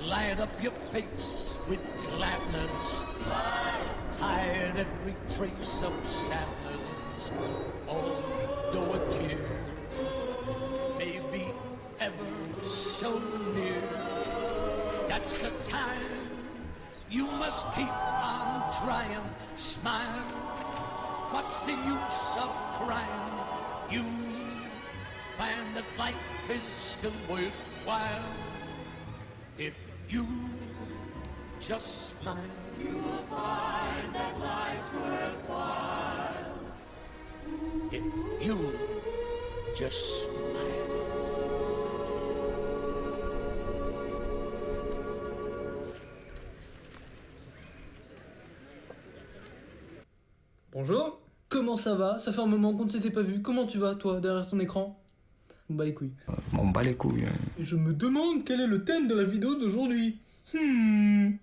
Light up your face with gladness. Hide every trace of sadness. Although a tear may be ever so near, that's the time you must keep on trying. Smile, what's the use of crying? You find that life is still worthwhile if you just smile. You will find that life's worthwhile if you just smile. Bonjour, comment ça va? Ça fait un moment qu'on ne s'était pas vu. Comment tu vas, toi, derrière ton écran? On bat les couilles. On bat les couilles. Je me demande quel est le thème de la vidéo d'aujourd'hui.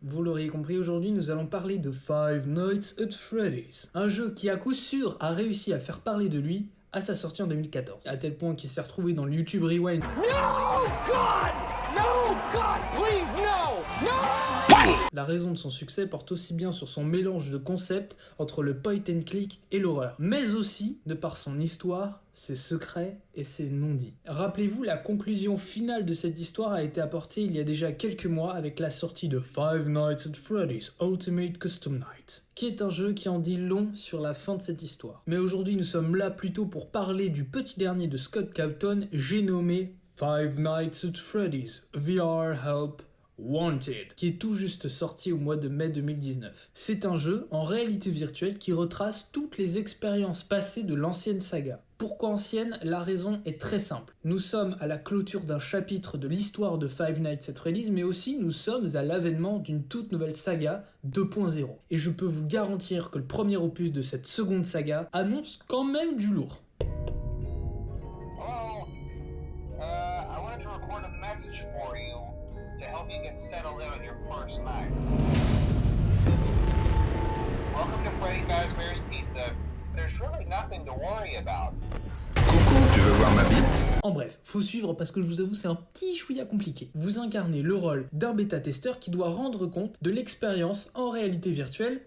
Vous l'auriez compris, aujourd'hui nous allons parler de Five Nights at Freddy's. Un jeu qui à coup sûr a réussi à faire parler de lui à sa sortie en 2014. À tel point qu'il s'est retrouvé dans le YouTube Rewind. No, God! No, God, please, no! No! La raison de son succès porte aussi bien sur son mélange de concepts entre le point and click et l'horreur, mais aussi de par son histoire, ses secrets et ses non-dits. Rappelez-vous, la conclusion finale de cette histoire a été apportée il y a déjà quelques mois avec la sortie de Five Nights at Freddy's Ultimate Custom Night, qui est un jeu qui en dit long sur la fin de cette histoire. Mais aujourd'hui nous sommes là plutôt pour parler du petit dernier de Scott Cawthon, j'ai nommé Five Nights at Freddy's VR Help Wanted, qui est tout juste sorti au mois de mai 2019. C'est un jeu en réalité virtuelle qui retrace toutes les expériences passées de l'ancienne saga. Pourquoi ancienne? La raison est très simple. Nous sommes à la clôture d'un chapitre de l'histoire de Five Nights at Freddy's, mais aussi nous sommes à l'avènement d'une toute nouvelle saga 2.0. Et je peux vous garantir que le premier opus de cette seconde saga annonce quand même du lourd. Hello. I wanted to record a message for you to help you get settled in on your first night. Welcome to Freddy Fazbear's Pizza. There's really nothing to worry about. Coucou, tu veux voir ma bite? En bref, faut suivre parce que je vous avoue c'est un petit chouïa compliqué. Vous incarnez le rôle d'un bêta-testeur qui doit rendre compte de l'expérience en réalité virtuelle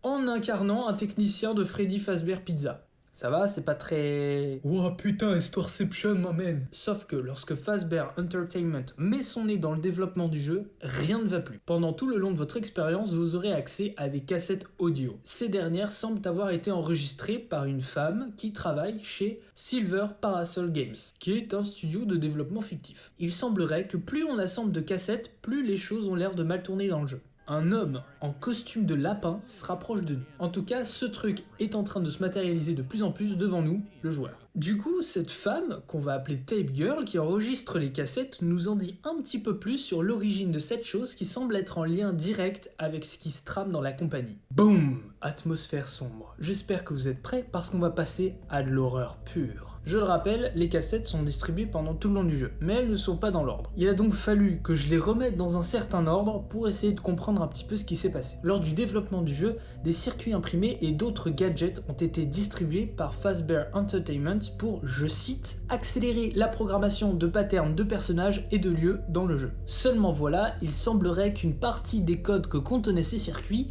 en incarnant un technicien de Freddy Fazbear Pizza. Ça va, c'est pas très... Ouah putain, Histoireception, ma man. Sauf que lorsque Fazbear Entertainment met son nez dans le développement du jeu, rien ne va plus. Pendant tout le long de votre expérience, vous aurez accès à des cassettes audio. Ces dernières semblent avoir été enregistrées par une femme qui travaille chez Silver Parasol Games, qui est un studio de développement fictif. Il semblerait que plus on assemble de cassettes, plus les choses ont l'air de mal tourner dans le jeu. Un homme en costume de lapin se rapproche de nous. En tout cas, ce truc est en train de se matérialiser de plus en plus devant nous, le joueur. Du coup, cette femme, qu'on va appeler Tape Girl, qui enregistre les cassettes, nous en dit un petit peu plus sur l'origine de cette chose qui semble être en lien direct avec ce qui se trame dans la compagnie. Boum! Atmosphère sombre. J'espère que vous êtes prêts parce qu'on va passer à de l'horreur pure. Je le rappelle, les cassettes sont distribuées pendant tout le long du jeu, mais elles ne sont pas dans l'ordre. Il a donc fallu que je les remette dans un certain ordre pour essayer de comprendre un petit peu ce qui s'est passé. Lors du développement du jeu, des circuits imprimés et d'autres gadgets ont été distribués par Fazbear Entertainment pour, je cite, accélérer la programmation de patterns de personnages et de lieux dans le jeu. Seulement voilà, il semblerait qu'une partie des codes que contenaient ces circuits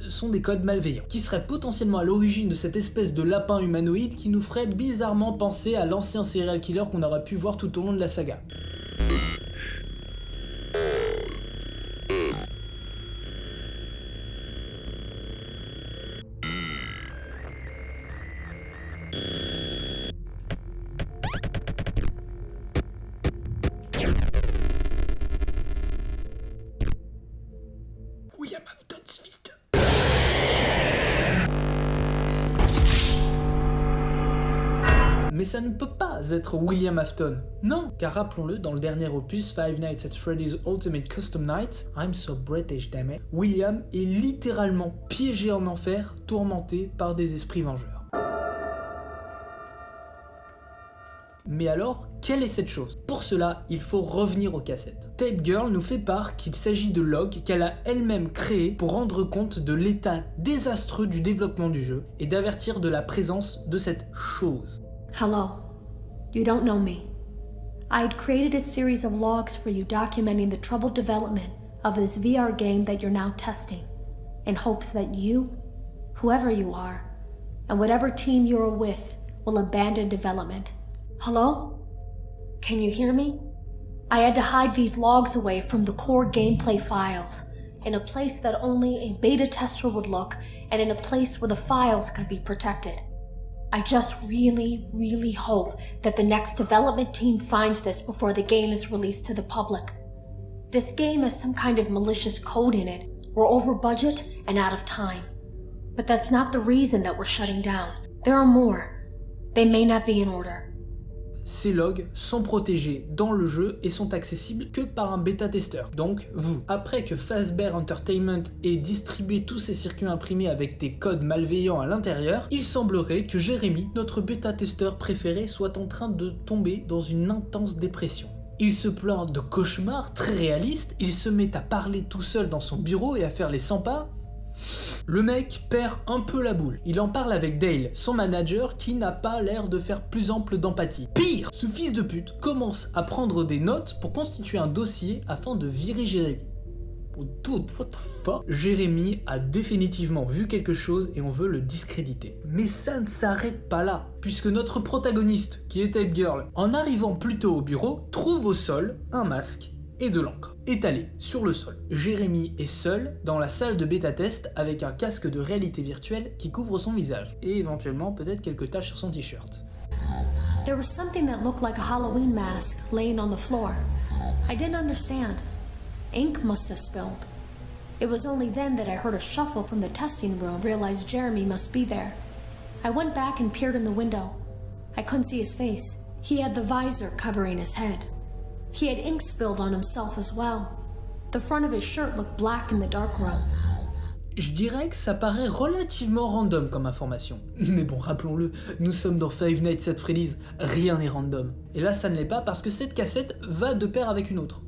sont des codes malveillants, qui seraient potentiellement à l'origine de cette espèce de lapin humanoïde qui nous ferait bizarrement penser à l'ancien serial killer qu'on aurait pu voir tout au long de la saga. William Afton's fils de... Mais ça ne peut pas être William Afton. Non, car rappelons-le, dans le dernier opus Five Nights at Freddy's Ultimate Custom Night, I'm so British damn it, William est littéralement piégé en enfer, tourmenté par des esprits vengeurs. Mais alors, quelle est cette chose? Pour cela, il faut revenir aux cassettes. Tape Girl nous fait part qu'il s'agit de logs qu'elle a elle-même créés pour rendre compte de l'état désastreux du développement du jeu et d'avertir de la présence de cette chose. Hello. You don't know me. I had created a series of logs for you documenting the troubled development of this VR game that you're now testing, in hopes that you, whoever you are, and whatever team you're with, will abandon development. Hello? Can you hear me? I had to hide these logs away from the core gameplay files, in a place that only a beta tester would look, and in a place where the files could be protected. I just really hope that the next development team finds this before the game is released to the public. This game has some kind of malicious code in it. We're over budget and out of time. But that's not the reason that we're shutting down. There are more. They may not be in order. Ces logs sont protégés dans le jeu et sont accessibles que par un bêta-testeur, donc vous. Après que Fazbear Entertainment ait distribué tous ces circuits imprimés avec des codes malveillants à l'intérieur, il semblerait que Jérémy, notre bêta-testeur préféré, soit en train de tomber dans une intense dépression. Il se plaint de cauchemars très réalistes, il se met à parler tout seul dans son bureau et à faire les 100 pas. Le mec perd un peu la boule. Il en parle avec Dale, son manager, qui n'a pas l'air de faire plus ample d'empathie. Pire, ce fils de pute commence à prendre des notes pour constituer un dossier afin de virer Jérémy. Oh dude, what the fuck? Jérémy a définitivement vu quelque chose et on veut le discréditer. Mais ça ne s'arrête pas là, puisque notre protagoniste, qui est Tape Girl, en arrivant plus tôt au bureau, trouve au sol un masque et de l'encre, étalé sur le sol. Jérémy est seul dans la salle de bêta-test avec un casque de réalité virtuelle qui couvre son visage, et éventuellement peut-être quelques taches sur son t-shirt. There was something that looked like a Halloween mask laying on the floor. I didn't understand. Ink must have spilled. It was only then that I heard a shuffle from the testing room, realized Jeremy must be there. I went back and peered in the window. I couldn't see his face. He had the visor covering his head. He had ink spilled on himself as well. The front of his shirt looked black in the dark room. Je dirais que ça paraît relativement random comme information. Mais bon, rappelons-le, nous sommes dans Five Nights at Freddy's, rien n'est random. Et là, ça ne l'est pas parce que cette cassette va de pair avec une autre.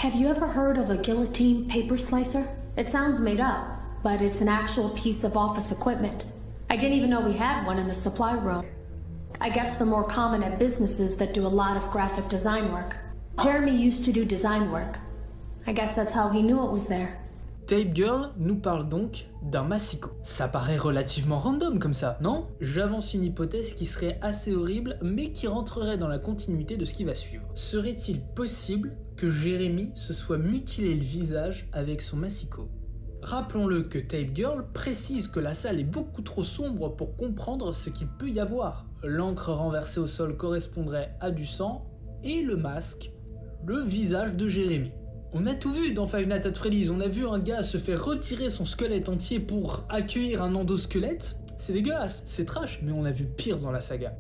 Have you ever heard of a guillotine paper slicer? It sounds made up, but it's an actual piece of office equipment. I didn't even know we had one in the supply room. I guess they're more common at businesses that do a lot of graphic design work. Jeremy used to do design work. I guess that's how he knew it was there. Tape Girl nous parle donc d'un massicot. Ça paraît relativement random comme ça, non? J'avance une hypothèse qui serait assez horrible, mais qui rentrerait dans la continuité de ce qui va suivre. Serait-il possible que Jérémy se soit mutilé le visage avec son massicot? Rappelons-le que Tape Girl précise que la salle est beaucoup trop sombre pour comprendre ce qu'il peut y avoir. L'encre renversée au sol correspondrait à du sang, et le masque, le visage de Jérémy. On a tout vu dans Five Nights at Freddy's, on a vu un gars se faire retirer son squelette entier pour accueillir un endosquelette. C'est dégueulasse, c'est trash, mais on a vu pire dans la saga.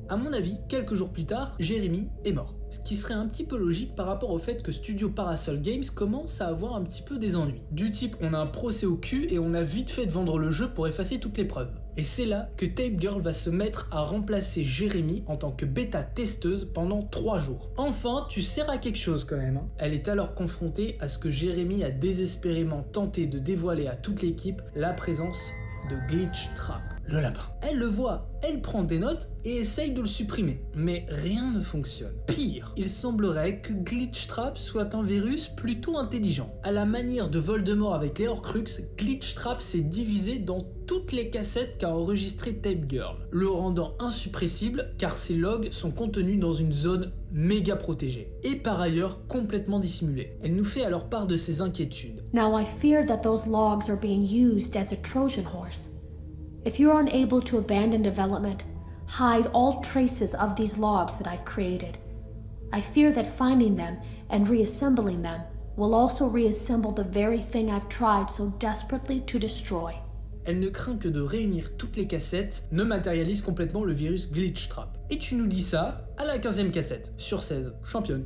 À mon avis, quelques jours plus tard, Jérémy est mort. Ce qui serait un petit peu logique par rapport au fait que Studio Parasol Games commence à avoir un petit peu des ennuis. Du type, on a un procès au cul et on a vite fait de vendre le jeu pour effacer toutes les preuves. Et c'est là que Tape Girl va se mettre à remplacer Jérémy en tant que bêta-testeuse pendant 3 jours. Enfin, tu sers à quelque chose quand même. Elle est alors confrontée à ce que Jérémy a désespérément tenté de dévoiler à toute l'équipe, la présence de Glitch Trap, le lapin. Elle le voit, elle prend des notes et essaye de le supprimer. Mais rien ne fonctionne. Pire, il semblerait que Glitch Trap soit un virus plutôt intelligent. À la manière de Voldemort avec les Horcruxes, Glitch Trap s'est divisé dans toutes les cassettes qu'a enregistré Tape Girl, le rendant insuppressible car ses logs sont contenus dans une zone méga protégée et par ailleurs complètement dissimulée. Elle nous fait alors part de ses inquiétudes. Now I fear that those logs are being used as a Trojan horse. If you are unable to abandon development, hide all traces of these logs that I've created. I fear that finding them and reassembling them will also reassemble the very thing I've tried so desperately to destroy. Elle ne craint que de réunir toutes les cassettes ne matérialise complètement le virus Glitch Trap. Et tu nous dis ça à la 15e cassette, sur 16, championne.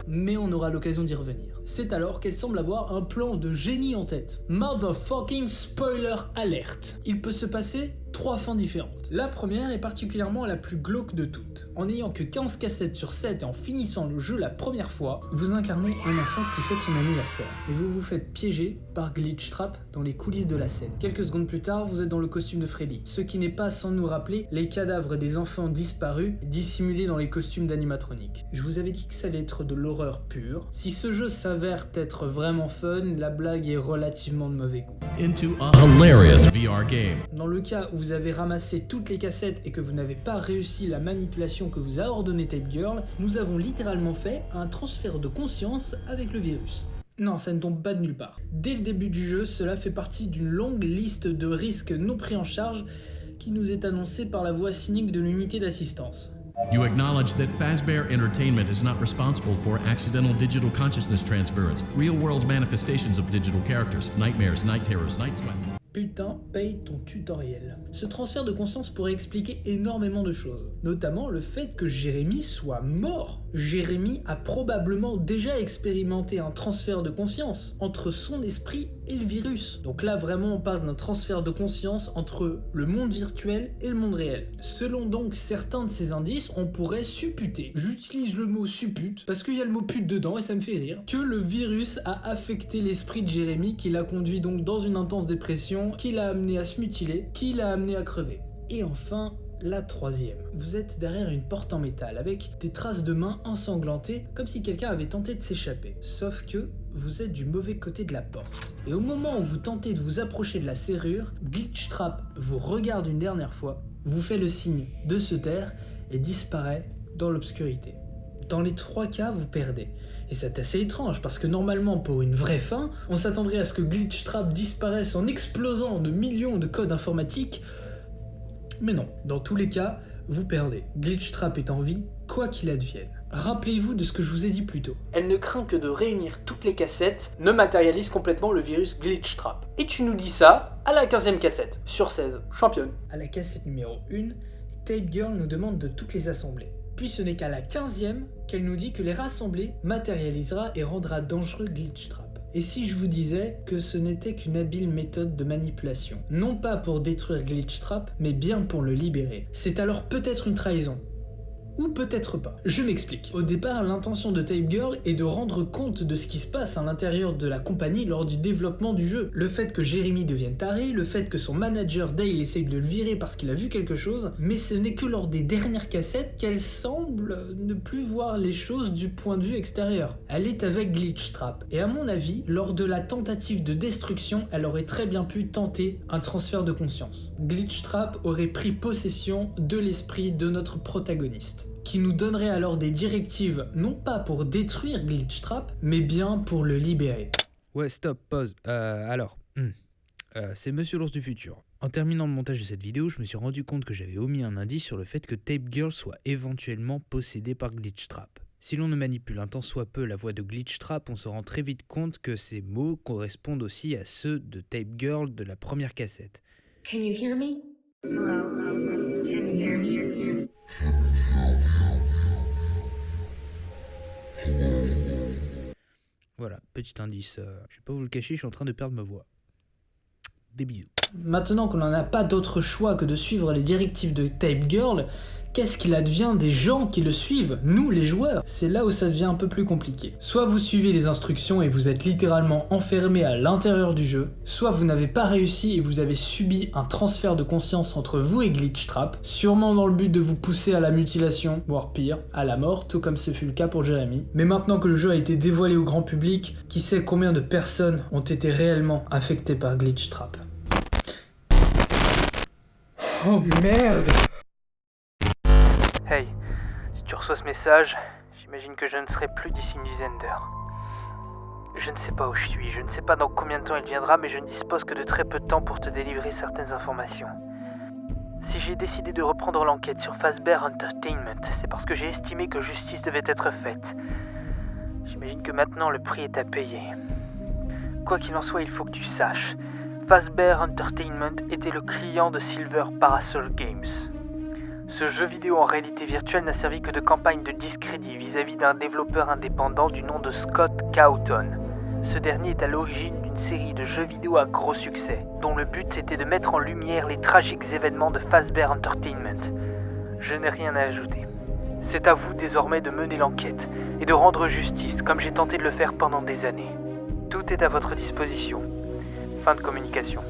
Mais on aura l'occasion d'y revenir. C'est alors qu'elle semble avoir un plan de génie en tête. Motherfucking spoiler alert. Il peut se passer 3 fins différentes. La première est particulièrement la plus glauque de toutes. En n'ayant que 15 cassettes sur 7 et en finissant le jeu la première fois, vous incarnez un enfant qui fête son anniversaire. Et vous vous faites piéger par Glitchtrap dans les coulisses de la scène. Quelques secondes plus tard, vous êtes dans le costume de Freddy. Ce qui n'est pas sans nous rappeler les cadavres des enfants disparus, dissimulés dans les costumes d'animatronique. Je vous avais dit que ça allait être de l'horreur pure. Si ce jeu s'avère être vraiment fun, la blague est relativement de mauvais goût. Into a hilarious VR game. Dans le cas où vous avez ramassé toutes les cassettes et que vous n'avez pas réussi la manipulation que vous a ordonné Tape Girl, nous avons littéralement fait un transfert de conscience avec le virus. Non, ça ne tombe pas de nulle part. Dès le début du jeu, cela fait partie d'une longue liste de risques non pris en charge qui nous est annoncée par la voix cynique de l'unité d'assistance. You acknowledge that Fazbear Entertainment is not responsible for accidental digital consciousness transference, real-world manifestations of digital characters, nightmares, night terrors, night sweats. Putain, paye ton tutoriel. Ce transfert de conscience pourrait expliquer énormément de choses, notamment le fait que Jérémy soit mort. Jérémy a probablement déjà expérimenté un transfert de conscience entre son esprit et le virus. Donc là vraiment on parle d'un transfert de conscience entre le monde virtuel et le monde réel. Selon donc certains de ces indices, on pourrait supputer, j'utilise le mot suppute parce qu'il y a le mot pute dedans et ça me fait rire, que le virus a affecté l'esprit de Jérémy qui l'a conduit donc dans une intense dépression, qui l'a amené à se mutiler, qui l'a amené à crever. Et enfin, la troisième. Vous êtes derrière une porte en métal avec des traces de mains ensanglantées comme si quelqu'un avait tenté de s'échapper. Sauf que vous êtes du mauvais côté de la porte. Et au moment où vous tentez de vous approcher de la serrure, Glitchtrap vous regarde une dernière fois, vous fait le signe de se taire et disparaît dans l'obscurité. Dans les 3 cas, vous perdez. Et c'est assez étrange parce que normalement, pour une vraie fin, on s'attendrait à ce que Glitchtrap disparaisse en explosant de millions de codes informatiques. Mais non, dans tous les cas, vous perdez. Glitchtrap est en vie, quoi qu'il advienne. Rappelez-vous de ce que je vous ai dit plus tôt. Elle ne craint que de réunir toutes les cassettes, ne matérialise complètement le virus Glitchtrap. Et tu nous dis ça à la 15e cassette, sur 16, championne. À la cassette numéro 1, Tape Girl nous demande de toutes les assembler. Puis ce n'est qu'à la 15e qu'elle nous dit que les rassembler matérialisera et rendra dangereux Glitchtrap. Et si je vous disais que ce n'était qu'une habile méthode de manipulation, non pas pour détruire Glitchtrap, mais bien pour le libérer. C'est alors peut-être une trahison. Ou peut-être pas. Je m'explique. Au départ, l'intention de Tape Girl est de rendre compte de ce qui se passe à l'intérieur de la compagnie lors du développement du jeu. Le fait que Jérémy devienne taré, le fait que son manager Dale essaye de le virer parce qu'il a vu quelque chose, mais ce n'est que lors des dernières cassettes qu'elle semble ne plus voir les choses du point de vue extérieur. Elle est avec Glitchtrap, et à mon avis, lors de la tentative de destruction, elle aurait très bien pu tenter un transfert de conscience. Glitchtrap aurait pris possession de l'esprit de notre protagoniste, qui nous donnerait alors des directives non pas pour détruire Glitchtrap, mais bien pour le libérer. Ouais, stop, pause. C'est Monsieur l'Ours du Futur. En terminant le montage de cette vidéo, je me suis rendu compte que j'avais omis un indice sur le fait que Tape Girl soit éventuellement possédée par Glitchtrap. Si l'on ne manipule un tant soit peu la voix de Glitchtrap, on se rend très vite compte que ces mots correspondent aussi à ceux de Tape Girl de la première cassette. Can you hear me? Hello? Can you hear me? Voilà, petit indice. Je vais pas vous le cacher, je suis en train de perdre ma voix. Des bisous. Maintenant qu'on n'en a pas d'autre choix que de suivre les directives de Tape Girl, qu'est-ce qu'il advient des gens qui le suivent, nous les joueurs? C'est là où ça devient un peu plus compliqué. Soit vous suivez les instructions et vous êtes littéralement enfermé à l'intérieur du jeu, soit vous n'avez pas réussi et vous avez subi un transfert de conscience entre vous et Glitchtrap, sûrement dans le but de vous pousser à la mutilation, voire pire, à la mort, tout comme ce fut le cas pour Jérémy. Mais maintenant que le jeu a été dévoilé au grand public, qui sait combien de personnes ont été réellement affectées par Glitchtrap. Oh merde! Hey, si tu reçois ce message, j'imagine que je ne serai plus d'ici une dizaine d'heures. Je ne sais pas où je suis, je ne sais pas dans combien de temps il viendra, mais je ne dispose que de très peu de temps pour te délivrer certaines informations. Si j'ai décidé de reprendre l'enquête sur Fazbear Entertainment, c'est parce que j'ai estimé que justice devait être faite. J'imagine que maintenant le prix est à payer. Quoi qu'il en soit, il faut que tu saches, Fazbear Entertainment était le client de Silver Parasol Games. Ce jeu vidéo en réalité virtuelle n'a servi que de campagne de discrédit vis-à-vis d'un développeur indépendant du nom de Scott Cawthon. Ce dernier est à l'origine d'une série de jeux vidéo à gros succès, dont le but était de mettre en lumière les tragiques événements de Fazbear Entertainment. Je n'ai rien à ajouter. C'est à vous désormais de mener l'enquête et de rendre justice comme j'ai tenté de le faire pendant des années. Tout est à votre disposition. Fin de communication.